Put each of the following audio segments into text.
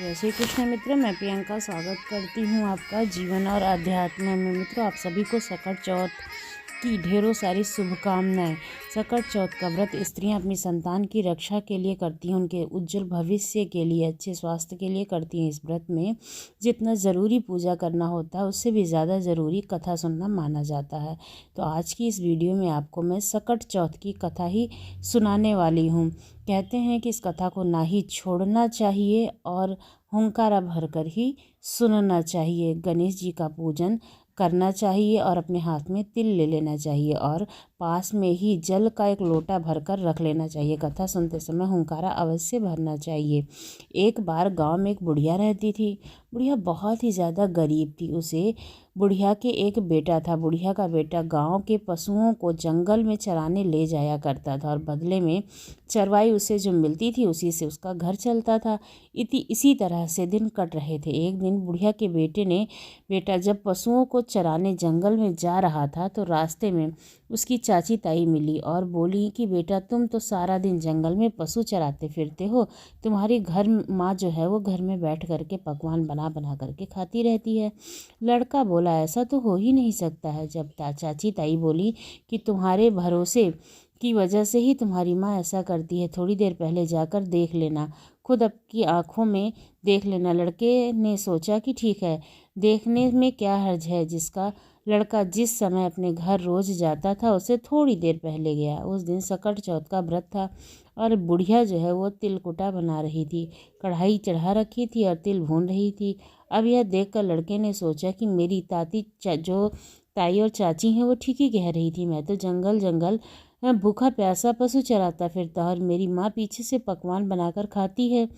जय श्री कृष्ण मित्रों, मैं प्रियंका स्वागत करती हूँ आपका जीवन और अध्यात्म में। मित्रों, आप सभी को सकट चौथ की ढेरों सारी शुभकामनाएं। सकट चौथ का व्रत स्त्रियां अपनी संतान की रक्षा के लिए करती हैं, उनके उज्जवल भविष्य के लिए, अच्छे स्वास्थ्य के लिए करती हैं। इस व्रत में जितना ज़रूरी पूजा करना होता है उससे भी ज़्यादा ज़रूरी कथा सुनना माना जाता है। तो आज की इस वीडियो में आपको मैं सकट चौथ की कथा ही सुनाने वाली हूँ। कहते हैं कि इस कथा को ना ही छोड़ना चाहिए और हुंकारा भरकर ही सुनना चाहिए। गणेश जी का पूजन करना चाहिए और अपने हाथ में तिल ले लेना चाहिए और पास में ही जल का एक लोटा भरकर रख लेना चाहिए। कथा सुनते समय हुंकारा अवश्य भरना चाहिए। एक बार गांव में एक बुढ़िया रहती थी। बुढ़िया बहुत ही ज़्यादा गरीब थी। उसे बुढ़िया के एक बेटा था। बुढ़िया का बेटा गांव के पशुओं को जंगल में चराने ले जाया करता था और बदले में चरवाई उसे जो मिलती थी उसी से उसका घर चलता था। इसी तरह से दिन कट रहे थे। एक दिन बुढ़िया के बेटा जब पशुओं को चराने जंगल में जा रहा था तो रास्ते में उसकी चाची ताई मिली और बोली कि बेटा, तुम तो सारा दिन जंगल में पशु चराते फिरते हो, तुम्हारी घर माँ जो है वो घर में बैठ करके पकवान बना बना करके खाती रहती है। लड़का बोला, ऐसा तो हो ही नहीं सकता है। जब चाची ताई बोली कि तुम्हारे भरोसे की वजह से ही तुम्हारी माँ ऐसा करती है, थोड़ी देर पहले जाकर देख लेना, खुद आपकी आंखों में देख लेना। लड़के ने सोचा कि ठीक है, देखने में क्या हर्ज है। जिसका लड़का जिस समय अपने घर रोज जाता था उसे थोड़ी देर पहले गया। उस दिन सकट चौथ का व्रत था और बुढ़िया जो है वो तिलकुटा बना रही थी। कढ़ाई चढ़ा रखी थी और तिल भून रही थी। अब यह देखकर लड़के ने सोचा कि मेरी जो ताई और चाची हैं वो ठीक ही कह रही थी। मैं तो जंगल जंगल भूखा प्यासा पशु चराता फिरता और मेरी माँ पीछे से पकवान बनाकर खाती है।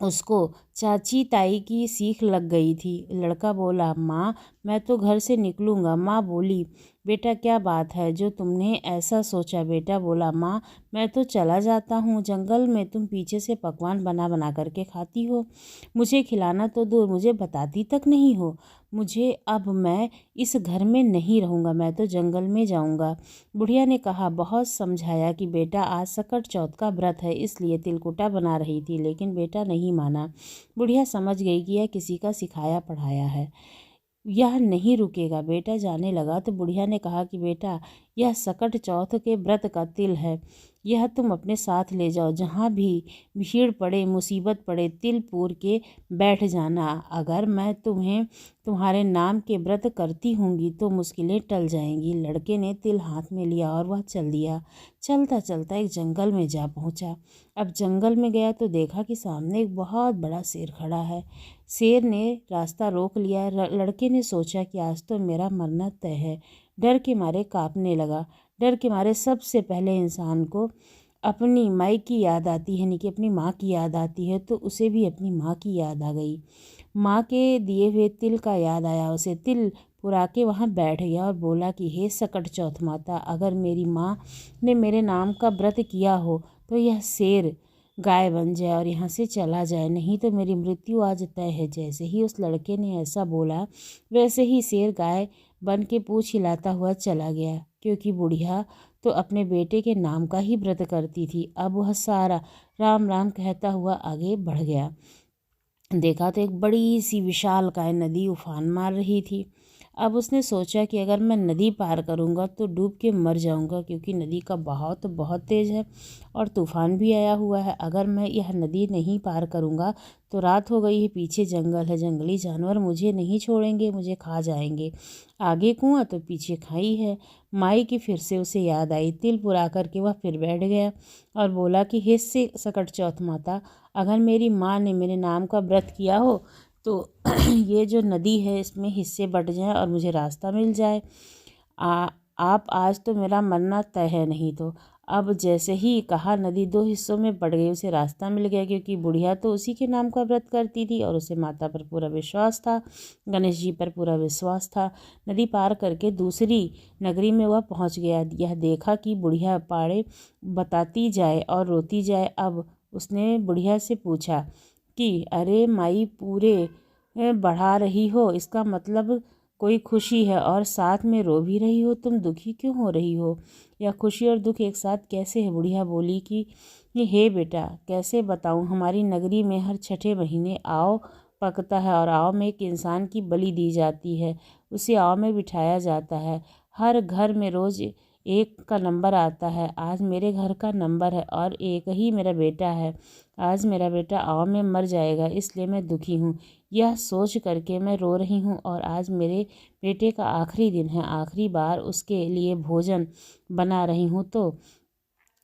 उसको चाची ताई की सीख लग गई थी। लड़का बोला, माँ मैं तो घर से निकलूँगा। माँ बोली, बेटा क्या बात है जो तुमने ऐसा सोचा। बेटा बोला, माँ मैं तो चला जाता हूँ जंगल में, तुम पीछे से पकवान बना बना करके खाती हो, मुझे खिलाना तो दूर मुझे बताती तक नहीं हो। अब मैं इस घर में नहीं रहूँगा, मैं तो जंगल में जाऊँगा। बुढ़िया ने कहा, बहुत समझाया कि बेटा आज सकट चौथ का व्रत है इसलिए तिलकुटा बना रही थी, लेकिन बेटा नहीं माना। बुढ़िया समझ गई कि यह किसी का सिखाया पढ़ाया है, यह नहीं रुकेगा। बेटा जाने लगा तो बुढ़िया ने कहा कि बेटा यह सकट चौथ के व्रत का तिल है, यह तुम अपने साथ ले जाओ। जहाँ भी भीड़ पड़े मुसीबत पड़े तिल पूर के बैठ जाना। अगर मैं तुम्हारे नाम के व्रत करती होंगी तो मुश्किलें टल जाएंगी। लड़के ने तिल हाथ में लिया और वह चल दिया। चलता चलता एक जंगल में जा पहुँचा। अब जंगल में गया तो देखा कि सामने एक बहुत बड़ा शेर खड़ा है। शेर ने रास्ता रोक लिया। लड़के ने सोचा कि आज तो मेरा मरना तय है। डर के मारे कांपने लगा। डर के मारे सबसे पहले इंसान को अपनी माई की याद आती है, यानी कि अपनी माँ की याद आती है, तो उसे भी अपनी माँ की याद आ गई। माँ के दिए हुए तिल का याद आया उसे। तिल पुरा के वहाँ बैठ गया और बोला कि हे सकट चौथ माता, अगर मेरी माँ ने मेरे नाम का व्रत किया हो तो यह शेर गाय बन जाए और यहाँ से चला जाए, नहीं तो मेरी मृत्यु आज तय है। जैसे ही उस लड़के ने ऐसा बोला वैसे ही शेर गाय बन के पूँछ हिलाता हुआ चला गया, क्योंकि बुढ़िया तो अपने बेटे के नाम का ही व्रत करती थी। अब वह सारा राम राम कहता हुआ आगे बढ़ गया। देखा तो एक बड़ी सी विशालकाय नदी उफान मार रही थी। अब उसने सोचा कि अगर मैं नदी पार करूंगा तो डूब के मर जाऊंगा, क्योंकि नदी का बहाव तो बहुत तेज़ है और तूफान भी आया हुआ है। अगर मैं यह नदी नहीं पार करूंगा तो रात हो गई है, पीछे जंगल है, जंगली जानवर मुझे नहीं छोड़ेंगे, मुझे खा जाएंगे। आगे कुआं तो पीछे खाई है। माई की फिर से उसे याद आई। तिल पुरा करके वह फिर बैठ गया और बोला कि हे से सकट चौथ माता, अगर मेरी माँ ने मेरे नाम का व्रत किया हो तो ये जो नदी है इसमें हिस्से बट जाए और मुझे रास्ता मिल जाए। आप आज तो मेरा मरना तय है, नहीं तो। अब जैसे ही कहा नदी दो हिस्सों में बट गई। उसे रास्ता मिल गया, क्योंकि बुढ़िया तो उसी के नाम का व्रत करती थी और उसे माता पर पूरा विश्वास था, गणेश जी पर पूरा विश्वास था। नदी पार करके दूसरी नगरी में वह पहुंच गया। यह देखा कि बुढ़िया पाड़े बताती जाए और रोती जाए। अब उसने बुढ़िया से पूछा कि अरे माई, पूरे बढ़ा रही हो, इसका मतलब कोई खुशी है और साथ में रो भी रही हो, तुम दुखी क्यों हो रही हो? यह खुशी और दुख एक साथ कैसे है? बुढ़िया बोली कि कि हे बेटा, कैसे बताऊं, हमारी नगरी में हर छठे महीने आव पकता है और आव में एक इंसान की बलि दी जाती है। उसे आव में बिठाया जाता है। हर घर में रोज़ एक का नंबर आता है। आज मेरे घर का नंबर है और एक ही मेरा बेटा है। आज मेरा बेटा आव में मर जाएगा, इसलिए मैं दुखी हूँ। यह सोच करके मैं रो रही हूँ और आज मेरे बेटे का आखिरी दिन है। आखिरी बार उसके लिए भोजन बना रही हूँ तो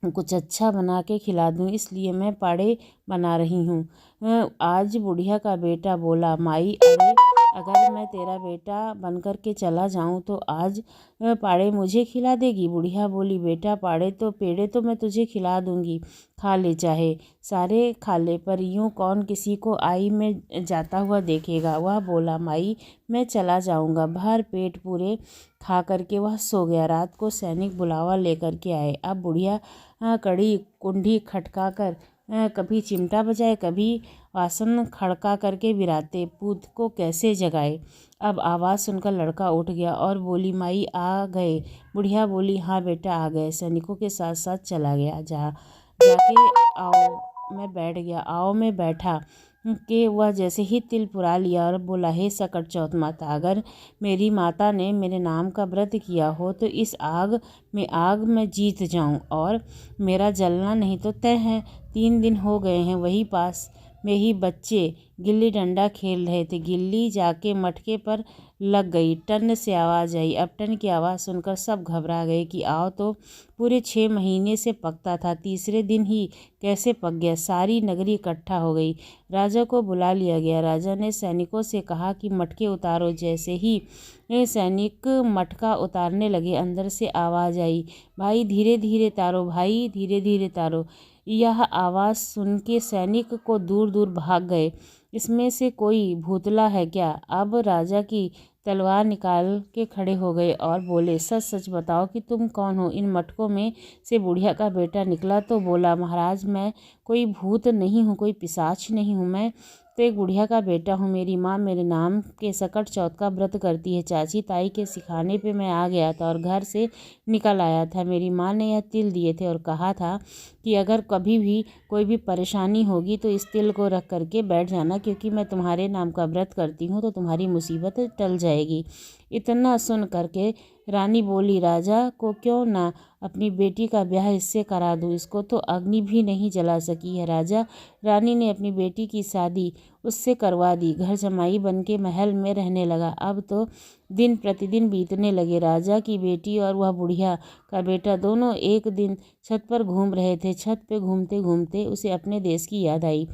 कुछ अच्छा बना के खिला दूँ, इसलिए मैं पाड़े बना रही हूँ। आज बुढ़िया का बेटा बोला, माई, अरे अगर मैं तेरा बेटा बन कर के चला जाऊँ तो आज पाड़े मुझे खिला देगी? बुढ़िया बोली, बेटा, पेड़े तो मैं तुझे खिला दूँगी, खा ले चाहे, सारे खा ले, पर यूँ कौन किसी को आई में जाता हुआ देखेगा। वह बोला, माई, मैं चला जाऊँगा। भर पेट पूरे खा करके वह सो गया। रात को सैनिक बुलावा लेकर के आए। अब बुढ़िया कड़ी कुंडी खटका कर कभी चिमटा बजाए, कभी आसन खड़का करके विराते। पूत को कैसे जगाए? अब आवाज़ सुनकर लड़का उठ गया और बोली, माई, आ गए? बुढ़िया बोली, हाँ बेटा, आ गए। सैनिकों के साथ साथ चला गया। जाके आओ में बैठ गया। आओ में बैठा कि वह जैसे ही तिल पुरा लिया और बोला, हे सकट चौथ माता, अगर मेरी माता ने मेरे नाम का व्रत किया हो तो इस आग में जीत जाऊं और मेरा जलना नहीं तो तय है। 3 दिन हो गए हैं, वही पास में ही बच्चे गिल्ली डंडा खेल रहे थे। गिल्ली जाके मटके पर लग गई। टन से आवाज़ आई। अब टन की आवाज़ सुनकर सब घबरा गए कि आओ तो पूरे 6 महीने से पकता था, तीसरे दिन ही कैसे पक गया। सारी नगरी इकट्ठा हो गई। राजा को बुला लिया गया। राजा ने सैनिकों से कहा कि मटके उतारो। जैसे ही सैनिक मटका उतारने लगे, अंदर से आवाज़ आई, भाई धीरे धीरे तारो, भाई धीरे धीरे तारो। यह आवाज़ सुन के सैनिक को दूर दूर भाग गए। इसमें से कोई भूतला है क्या? अब राजा की तलवार निकाल के खड़े हो गए और बोले, सच सच बताओ कि तुम कौन हो? इन मटकों में से बुढ़िया का बेटा निकला तो बोला, महाराज, मैं कोई भूत नहीं हूँ, कोई पिशाच नहीं हूँ, मैं तो एक बुढ़िया का बेटा हूँ। मेरी माँ मेरे नाम के सकट चौथ का व्रत करती है। चाची ताई के सिखाने पे मैं आ गया था और घर से निकल आया था। मेरी माँ ने यह तिल दिए थे और कहा था कि अगर कभी भी कोई भी परेशानी होगी तो इस तिल को रख करके बैठ जाना, क्योंकि मैं तुम्हारे नाम का व्रत करती हूँ तो तुम्हारी मुसीबत टल जाएगी। इतना सुन करके रानी बोली, राजा को क्यों ना अपनी बेटी का ब्याह इससे करा दूँ, इसको तो अग्नि भी नहीं जला सकी है। राजा रानी ने अपनी बेटी की शादी उससे करवा दी। घर जमाई बन के महल में रहने लगा। अब तो दिन प्रतिदिन बीतने लगे। राजा की बेटी और वह बुढ़िया का बेटा दोनों एक दिन छत पर घूम रहे थे। छत पे घूमते घूमते उसे अपने देश की याद आई।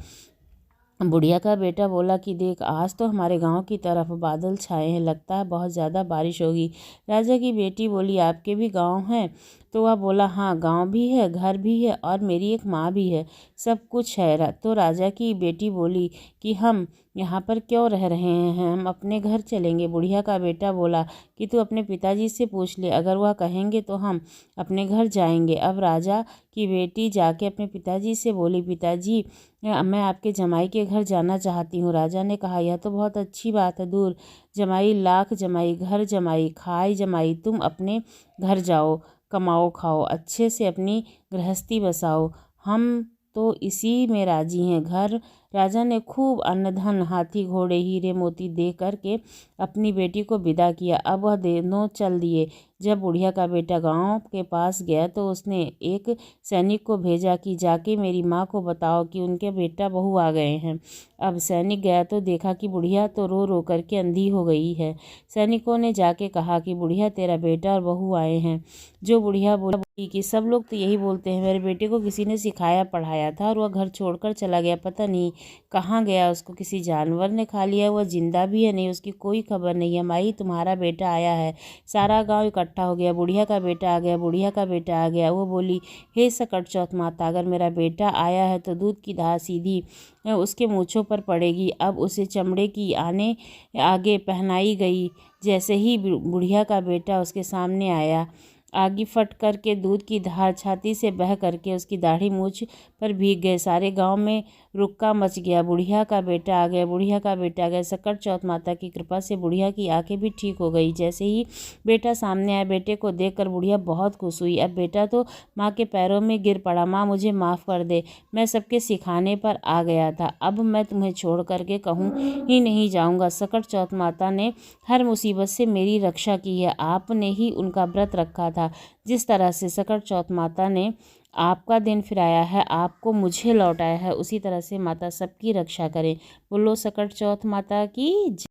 बुढ़िया का बेटा बोला कि देख, आज तो हमारे गांव की तरफ बादल छाए हैं, लगता है बहुत ज़्यादा बारिश होगी। राजा की बेटी बोली, आपके भी गांव है? तो वह बोला, हाँ, गांव भी है, घर भी है और मेरी एक माँ भी है, सब कुछ है। तो राजा की बेटी बोली कि हम यहाँ पर क्यों रह रहे हैं, हम अपने घर चलेंगे। बुढ़िया का बेटा बोला कि तू अपने पिताजी से पूछ ले, अगर वह कहेंगे तो हम अपने घर जाएंगे। अब राजा की बेटी जाके अपने पिताजी से बोली, पिताजी, मैं आपके जमाई के घर जाना चाहती हूँ। राजा ने कहा, यह तो बहुत अच्छी बात है। दूर जमाई, लाख जमाई, घर जमाई, खाए जमाई, तुम अपने घर जाओ, कमाओ खाओ, अच्छे से अपनी गृहस्थी बसाओ, हम तो इसी में राजी हैं। घर राजा ने खूब अन्न धन, हाथी घोड़े, हीरे मोती दे करके अपनी बेटी को विदा किया। अब वह दोनों चल दिए। जब बुढ़िया का बेटा गांव के पास गया तो उसने एक सैनिक को भेजा कि जाके मेरी माँ को बताओ कि उनके बेटा बहू आ गए हैं। अब सैनिक गया तो देखा कि बुढ़िया तो रो रो करके अंधी हो गई है। सैनिकों ने जाके कहा कि बुढ़िया, तेरा बेटा और बहू आए हैं। जो बुढ़िया बोली कि सब लोग तो यही बोलते हैं, मेरे बेटे को किसी ने सिखाया पढ़ाया था और वह घर छोड़कर चला गया, पता नहीं कहाँ गया, उसको किसी जानवर ने खा लिया, वह जिंदा भी है नहीं, उसकी कोई खबर नहीं है। माई, तुम्हारा बेटा आया है। सारा गांव इकट्ठा हो गया, बुढ़िया का बेटा आ गया, बुढ़िया का बेटा आ गया। वो बोली, हे सकट चौथ माता, अगर मेरा बेटा आया है तो दूध की धार सीधी उसके मूँछों पर पड़ेगी। अब उसे चमड़े की आने आगे पहनाई गई। जैसे ही बुढ़िया का बेटा उसके सामने आया, आगे फट करके दूध की धार छाती से बह करके उसकी दाढ़ी मूछ पर भीग गए। सारे गांव में रुक्का मच गया। बुढ़िया का बेटा आ गया, बुढ़िया का बेटा आ गया। सकट चौथ माता की कृपा से बुढ़िया की आंखें भी ठीक हो गई। जैसे ही बेटा सामने आया, बेटे को देखकर बुढ़िया बहुत खुश हुई। अब बेटा तो माँ के पैरों में गिर पड़ा। माँ, मुझे माफ़ कर दे, मैं सबके सिखाने पर आ गया था। अब मैं तुम्हें छोड़ करके कहूँ ही नहीं जाऊँगा। सकट चौथ माता ने हर मुसीबत से मेरी रक्षा की है। आपने ही उनका व्रत रखा था। जिस तरह से सकट चौथ माता ने आपका दिन फिराया है, आपको मुझे लौटाया है, उसी तरह से माता सबकी रक्षा करें। बोलो सकट चौथ माता की जय।